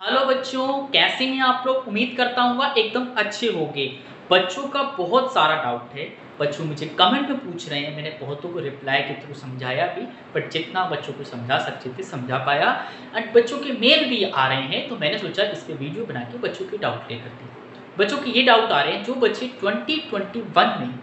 Hello बच्चों, कैसे हैं आप लोग। उम्मीद करता हूँ एकदम अच्छे होंगे। बच्चों का बहुत सारा डाउट है। बच्चों मुझे कमेंट में पूछ रहे हैं, मैंने बहुतों को रिप्लाई के थ्रू समझाया भी, बट जितना बच्चों को समझा सकते थे समझा पाया। एंड बच्चों के मेल भी आ रहे हैं, तो मैंने सोचा इस पर वीडियो बना के बच्चों के डाउट क्लियर करते हैं। बच्चों के ये डाउट आ रहे हैं जो बच्चे 2021 में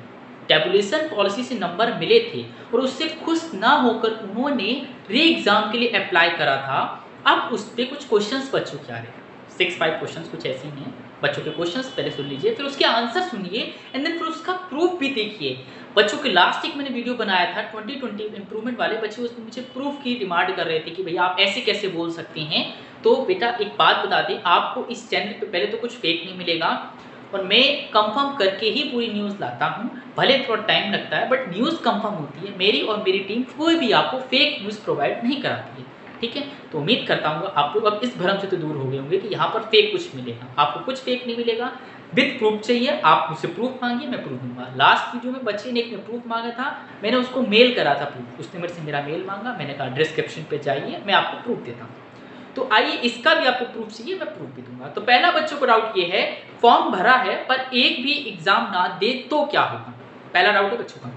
टेबुलेशन पॉलिसी से नंबर मिले थे और उससे खुश ना होकर उन्होंने री एग्ज़ाम के लिए अप्लाई करा था। अब उस पर कुछ क्वेश्चंस बच्चों के आ रहे हैं, 6-5 क्वेश्चंस कुछ ऐसे ही हैं। बच्चों के क्वेश्चंस पहले सुन लीजिए, फिर उसके आंसर सुनिए एंड देन फिर उसका प्रूफ भी देखिए। बच्चों के लास्ट एक मैंने वीडियो बनाया था 2020 इंप्रूवमेंट वाले बच्चे, उसमें मुझे प्रूफ की डिमांड कर रहे थे कि भैया आप ऐसे कैसे बोल सकते हैं। तो बेटा एक बात बता दें, आपको इस चैनल पे पहले तो कुछ फेक नहीं मिलेगा और मैं कंफर्म करके ही पूरी न्यूज़ लाता हूँ। भले थोड़ा टाइम लगता है बट न्यूज़ कंफर्म होती है। मेरी और मेरी टीम कोई भी आपको फेक न्यूज़ प्रोवाइड नहीं कराती है, ठीक है। तो उम्मीद करता हूँ आप लोग अब इस भ्रम से तो दूर हो गए होंगे कि यहाँ पर फेक कुछ मिलेगा। आपको कुछ फेक नहीं मिलेगा, विद प्रूफ चाहिए। आप मुझसे प्रूफ मांगिए, मैं प्रूफ दूंगा। लास्ट वीडियो में बच्चे ने एक ने प्रूफ मांगा था, मैंने उसको मेल करा था प्रूफ। उसने मेरे से मेरा मेल मांगा, मैंने कहा डिस्क्रिप्शन पे जाइए, मैं आपको प्रूफ देता हूँ। तो आइए इसका भी आपको प्रूफ चाहिए, मैं प्रूफ भी दूंगा। तो पहला बच्चों को डाउट ये है, फॉर्म भरा है पर एक भी एग्जाम ना दे तो क्या होगा। पहला डाउट है बच्चों का।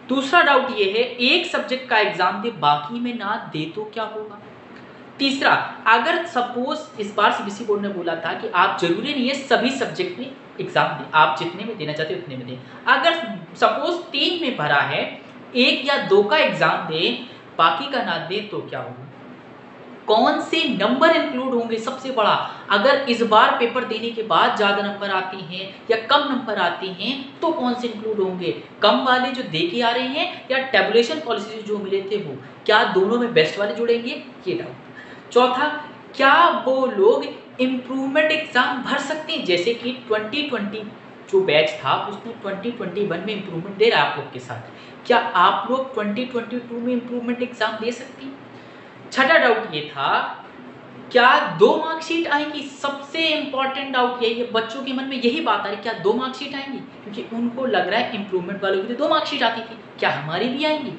दूसरा डाउट ये है, एक सब्जेक्ट का एग्जाम दे बाकी में ना दे तो क्या होगा। तीसरा, अगर सपोज इस बार सीबीएसई बोर्ड ने बोला था कि आप जरूरी नहीं है सभी सब्जेक्ट में एग्जाम दें, आप जितने में देना चाहते हैं उतने में दें। अगर सपोज 3 में भरा है, 1 या 2 का एग्जाम दें, बाकी का ना दें तो क्या होगा। कौन से नंबर इंक्लूड होंगे सबसे बड़ा। अगर इस बार पेपर देने के बाद ज़्यादा नंबर आते हैं या कम नंबर आते हैं तो कौन से इंक्लूड होंगे, कम वाले जो दे के आ रहे हैं या टेबुलेशन पॉलिसी से जो मिले थे वो, क्या दोनों में बेस्ट वाले जुड़ेंगे, ये डाउट। चौथा, क्या वो लोग इम्प्रूवमेंट एग्जाम भर सकते हैं, जैसे कि 2020 जो बैच था उसने 2021 में इम्प्रूवमेंट दे रहा है आप लोग के साथ, क्या आप लोग 2022 में इम्प्रूवमेंट एग्जाम दे सकते हैं। छठा डाउट ये था, क्या 2 मार्कशीट आएंगी। सबसे इंपॉर्टेंट डाउट यही है, बच्चों के मन में यही बात आ रही है, क्या 2 मार्कशीट आएंगी, क्योंकि उनको लग रहा है इंप्रूवमेंट वालों की तो 2 मार्कशीट आती थी, क्या हमारी भी आएंगी।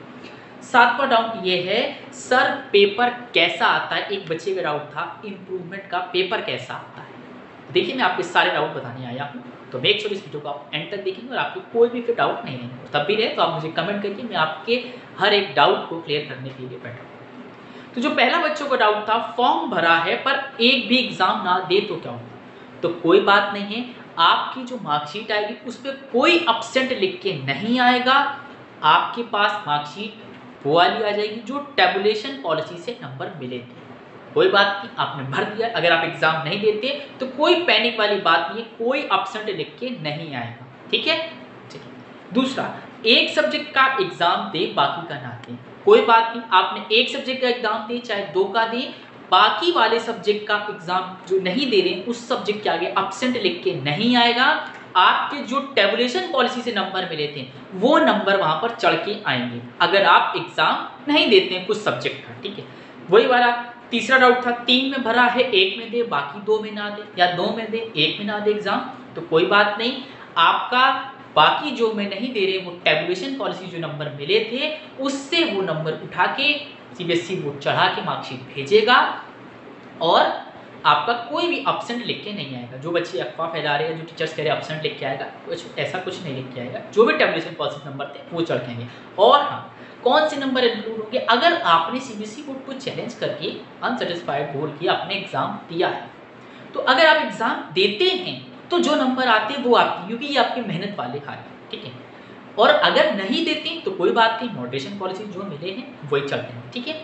सातवां डाउट ये है, सर पेपर कैसा आता है। एक बच्चे का डाउट था इंप्रूवमेंट का पेपर कैसा आता है। देखिए मैं आपके सारे डाउट बताने आया हूँ, तो मेक श्योर इस वीडियो को आप एंड तक देखेंगे और आपको कोई भी फिर डाउट नहीं रहेंगे। तब भी रहे तो आप मुझे कमेंट करके मैं आपके हर एक डाउट को क्लियर करने के लिए बैठा हूँ। तो जो पहला बच्चों का डाउट था, फॉर्म भरा है पर एक भी एग्जाम ना दे तो क्या होगा। तो कोई बात नहीं है, आपकी जो मार्कशीट आएगी उस पर कोई अपसेंट लिख के नहीं आएगा। आपके पास मार्कशीट वो वाली आ जाएगी जो टेबुलेशन पॉलिसी से नंबर मिले थे। कोई बात नहीं, आपने भर दिया। अगर आप एग्जाम नहीं देते तो कोई पैनिक वाली बात नहीं है, कोई अपसेंट लिख के नहीं आएगा, ठीक है। ठीक है। दूसरा, एक सब्जेक्ट का एग्जाम दे बाकी का ना दे, कोई बात नहीं। आपने एक सब्जेक्ट का एग्जाम दे चाहे 2 का दें, बाकी वाले सब्जेक्ट का एग्जाम जो नहीं दे रहे उस सब्जेक्ट के आगे अपसेंट लिख के नहीं आएगा। आपके जो टेबुलेशन पॉलिसी से नंबर मिले थे वो नंबर वहां पर चढ़ के आएंगे अगर आप एग्जाम नहीं देते हैं कुछ सब्जेक्ट का, ठीक है। वही वाला तीसरा डाउट था, 3 में भरा है 1 में दे बाकी 2 में ना दे, या 2 में दे 1 में ना दे एग्जाम, तो कोई बात नहीं। आपका बाकी जो में नहीं दे रहे वो टेबुलेशन पॉलिसी जो नंबर मिले थे उससे वो नंबर उठा के सीबीएसई बोर्ड चढ़ा के मार्कशीट भेजेगा और आपका कोई भी अपसेंट लिख के नहीं आएगा। जो बच्चे अफवाह फैला रहे हैं, जो टीचर्स कह रहे हैं अपसेंट लिख के आएगा, कुछ ऐसा कुछ नहीं लिख के आएगा। जो भी टेबुलेशन पॉलिसी नंबर थे वो चढ़ के आएंगे। और हाँ, कौन से नंबर इंक्लूड होंगे, अगर आपने सीबीएसई बोर्ड को चैलेंज करके अनसेटिस्फाइड बोल के अपने एग्जाम दिया है, तो अगर आप एग्जाम देते हैं तो जो नंबर आते हैं वो आपकी, क्योंकि ये आपकी मेहनत वाले खाते हैं, ठीक है। और अगर नहीं देते तो कोई बात नहीं, मॉडरेशन पॉलिसी जो मिले हैं वही चलते हैं, ठीक है।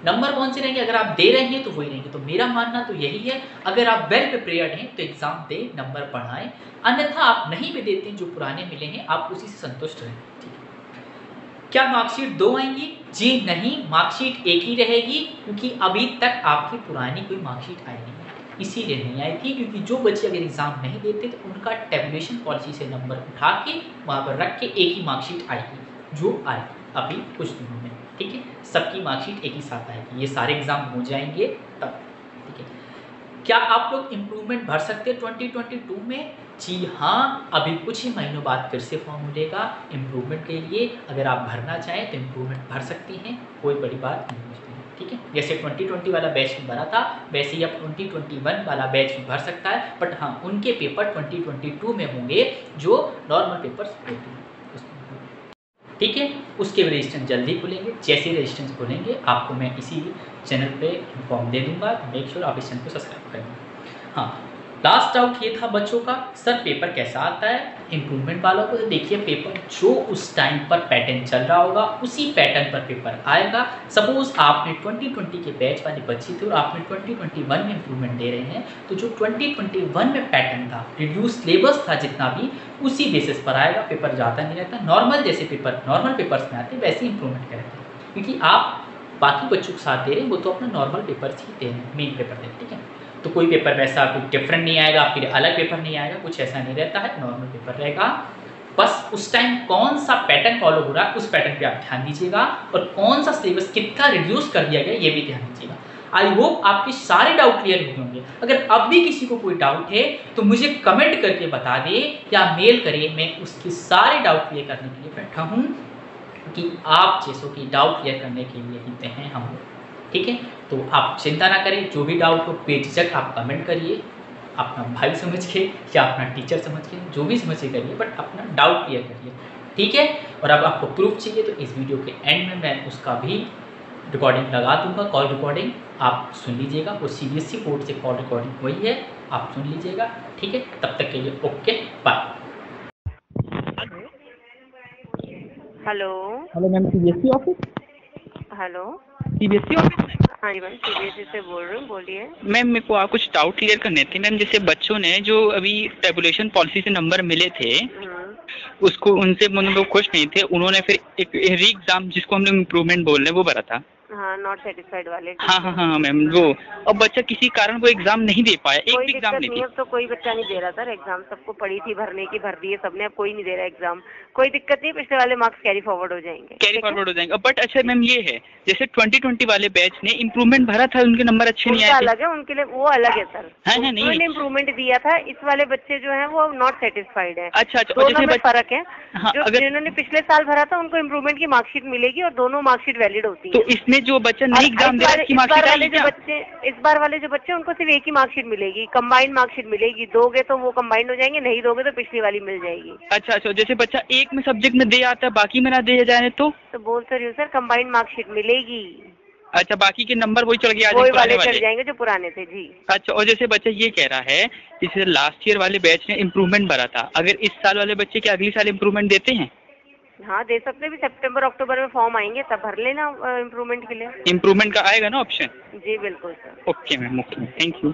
नंबर कौन से रहेंगे, अगर आप दे रहे हैं तो वही रहेंगे। तो मेरा मानना तो यही है, अगर आप वेल प्रिपेयर्ड हैं तो एग्जाम दे, नंबर बढ़ाएं, अन्यथा आप नहीं भी देते जो पुराने मिले हैं आप उसी से संतुष्ट रहें, ठीक है। क्या मार्कशीट 2 आएंगी, जी नहीं, मार्कशीट एक ही रहेगी, क्योंकि अभी तक आपकी पुरानी कोई मार्कशीट आई नहीं, इसीलिए नहीं आई थी, क्योंकि जो बच्चे अगर एग्जाम नहीं देते तो उनका टेबुलेशन पॉलिसी से नंबर उठा के वहाँ पर रख के एक ही मार्कशीट आएगी जो आएगी अभी कुछ दिनों में, ठीक है। सबकी मार्कशीट एक ही साथ आएगी, ये सारे एग्जाम हो जाएंगे तब, ठीक है। क्या आप लोग इम्प्रूवमेंट भर सकते हैं 2022 में, जी हाँ, अभी कुछ ही महीनों बाद फिर से फॉर्म मिलेगा इम्प्रूवमेंट के लिए। अगर आप भरना चाहें तो इम्प्रूवमेंट भर सकती हैं, कोई बड़ी बात नहीं है। ठीक है। जैसे 2020 वाला बैच में भरा था वैसे ही अब 2021 वाला बैच भी भर सकता है, बट हाँ उनके पेपर 2022 में होंगे जो नॉर्मल पेपर्स होते हैं उसमें, ठीक है। उसके रजिस्ट्रेशन जल्दी खुलेंगे, जैसे रजिस्ट्रेशन खुलेंगे आपको मैं इसी चैनल पे इन्फॉर्म दे दूंगा। मेक श्योर आप इस चैनल को सब्सक्राइब करेंगे। हाँ, लास्ट डाउट ये था बच्चों का, सर पेपर कैसा आता है इम्प्रूवमेंट वालों को। तो देखिए पेपर जो उस टाइम पर पैटर्न चल रहा होगा उसी पैटर्न पर पेपर आएगा। सपोज आपने 2020 के बैच वाले बच्चे थे और आपने 2021 में इम्प्रूवमेंट दे रहे हैं, तो जो 2021 में पैटर्न था, रिड्यूस सिलेबस था जितना भी, उसी बेसिस पर आएगा। पेपर ज़्यादा नहीं रहता, नॉर्मल जैसे पेपर नॉर्मल पेपर्स में आते हैं वैसे ही इम्प्रूवमेंट के रहते हैं, क्योंकि आप बाकी बच्चों के साथ दे रहे हैं वो तो अपना नॉर्मल पेपर ही दे रहे हैं, मेन पेपर दे रहे हैं, ठीक है। तो कोई पेपर वैसा कुछ डिफरेंट नहीं आएगा, आपके लिए अलग पेपर नहीं आएगा, कुछ ऐसा नहीं रहता है, नॉर्मल पेपर रहेगा। बस उस टाइम कौन सा पैटर्न फॉलो हो रहा है उस पैटर्न पे आप ध्यान दीजिएगा, और कौन सा सिलेबस कितना रिड्यूस कर दिया गया ये भी ध्यान दीजिएगा। आई होप आपके सारे डाउट क्लियर हो होंगे। अगर अब भी किसी को कोई डाउट है तो मुझे कमेंट करके बता दे या मेल करिए, मैं उसके सारे डाउट क्लियर करने के लिए बैठा हूँ, कि आप जैसों की डाउट क्लियर करने के लिए ही हैं हम लोग, ठीक है। तो आप चिंता ना करें, जो भी डाउट हो बेझिझक आप कमेंट करिए, अपना भाई समझ के या अपना टीचर समझ के, जो भी समझ के करिए, बट अपना डाउट क्लियर करिए, ठीक है। और अब आपको प्रूफ चाहिए तो इस वीडियो के एंड में मैं उसका भी रिकॉर्डिंग लगा दूंगा, कॉल रिकॉर्डिंग, आप सुन लीजिएगा। वो CBSE बोर्ड से कॉल रिकॉर्डिंग हुई है, आप सुन लीजिएगा, ठीक है। तब तक के लिए okay bye. Hello hello ma'am, CBSE office? Hello CBSE office में? हाँ जी मैम, CBSE से बोल रही हूँ, बोलिए। मैम मेरे को कुछ डाउट क्लियर करने थे मैम। जैसे बच्चों ने जो अभी टेबुलेशन पॉलिसी से नंबर मिले थे उसको उनसे मतलब खुश नहीं थे, उन्होंने फिर एक री एग्जाम जिसको हम लोग इम्प्रूवमेंट बोल रहे हैं वो भरा था। हाँ, नॉट सेटिस्फाइड वाले। हाँ मैम वो, अब बच्चा किसी कारण वो एग्जाम नहीं दे पाया, एक कोई भी एग्जाम दिक्कत नहीं नहीं थी। है, अब तो कोई बच्चा नहीं दे रहा था एग्जाम, सबको पड़ी थी भरने की, भर दिए सबने, अब कोई नहीं दे रहा एग्जाम। कोई दिक्कत नहीं, पिछले वाले मार्क्स कैरी फॉरवर्ड हो जाएंगे, कैरी फॉरवर्ड हो जाएंगे। बट अच्छा मैम ये है, जैसे 2020 वाले बैच ने इम्प्रूवमेंट भरा था, उनके नंबर अच्छे नहीं आए थे। अलग है उनके लिए, वो अलग है सर। हाँ नहीं उन्होंने इम्प्रूवमेंट दिया था, इस वाले बच्चे जो है वो नॉट सेटिस्फाइड है। अच्छा दोनों में फर्क है। हाँ, जो जिन्होंने पिछले साल भरा था उनको इम्प्रूवमेंट की मार्कशीट मिलेगी और दोनों मार्कशीट वैलिड होती है। तो इसमें जो बच्चा नहीं एग्जाम दे रहा है, इस बार वाले जो बच्चे उनको सिर्फ एक ही मार्कशीट मिलेगी, कंबाइंड मार्कशीट मिलेगी। दोगे तो वो कंबाइंड हो जाएंगे, नहीं दोगे तो पिछली वाली मिल जाएगी। अच्छा, जैसे बच्चा एक में सब्जेक्ट में दे आता है बाकी में ना दे जाए तो बोल तो रही हूँ सर, कंबाइंड मार्कशीट मिलेगी। अच्छा, बाकी के नंबर वही चढ़ गया, वही वाले चढ़ जाएंगे जो पुराने थे जी। अच्छा, और जैसे बच्चा ये कह रहा है जैसे लास्ट ईयर वाले बैच ने इम्प्रूवमेंट भरा था, अगर इस साल वाले बच्चे क्या अगले साल इम्प्रूवमेंट देते हैं? हाँ दे सकते हैं, भी सितंबर अक्टूबर में फॉर्म आएंगे तब भर लेना इम्प्रूवमेंट के लिए। इम्प्रूवमेंट का आएगा ना ऑप्शन? जी बिल्कुल sir. Okay ma'am, okay, thank you.